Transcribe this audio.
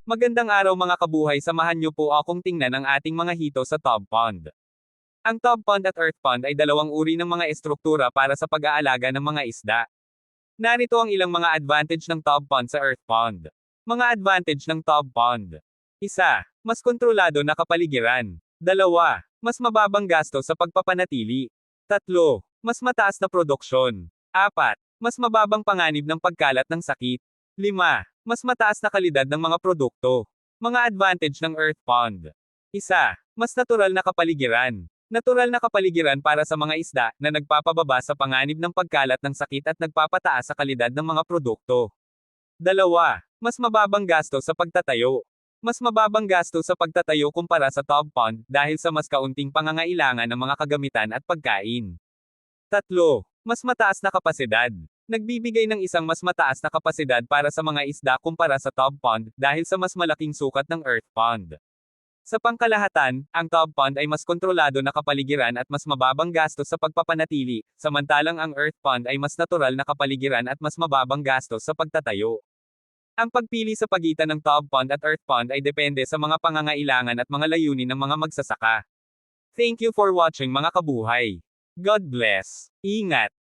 Magandang araw mga kabuhay, samahan niyo po akong tingnan ang ating mga hito sa tub pond. Ang tub pond at earth pond ay dalawang uri ng mga estruktura para sa pag-aalaga ng mga isda. Narito ang ilang mga advantage ng tub pond sa earth pond. Mga advantage ng tub pond. 1. Mas kontrolado na kapaligiran. 2. Mas mababang gasto sa pagpapanatili. 3. Mas mataas na produksyon. 4. Mas mababang panganib ng pagkalat ng sakit. 5. Mas mataas na kalidad ng mga produkto. Mga advantage ng earth pond. 1. Mas natural na kapaligiran. Natural na kapaligiran para sa mga isda na nagpapababa sa panganib ng pagkalat ng sakit at nagpapataas sa kalidad ng mga produkto. 2. Mas mababang gasto sa pagtatayo. Mas mababang gasto sa pagtatayo kumpara sa tub pond dahil sa mas kaunting pangangailangan ng mga kagamitan at pagkain. 3. Mas mataas na kapasidad. Nagbibigay ng isang mas mataas na kapasidad para sa mga isda kumpara sa tub pond dahil sa mas malaking sukat ng earth pond. Sa pangkalahatan, ang tub pond ay mas kontrolado na kapaligiran at mas mababang gastos sa pagpapanatili, samantalang ang earth pond ay mas natural na kapaligiran at mas mababang gastos sa pagtatayo. Ang pagpili sa pagitan ng tub pond at earth pond ay depende sa mga pangangailangan at mga layunin ng mga magsasaka. Thank you for watching mga kabuhay. God bless. Ingat!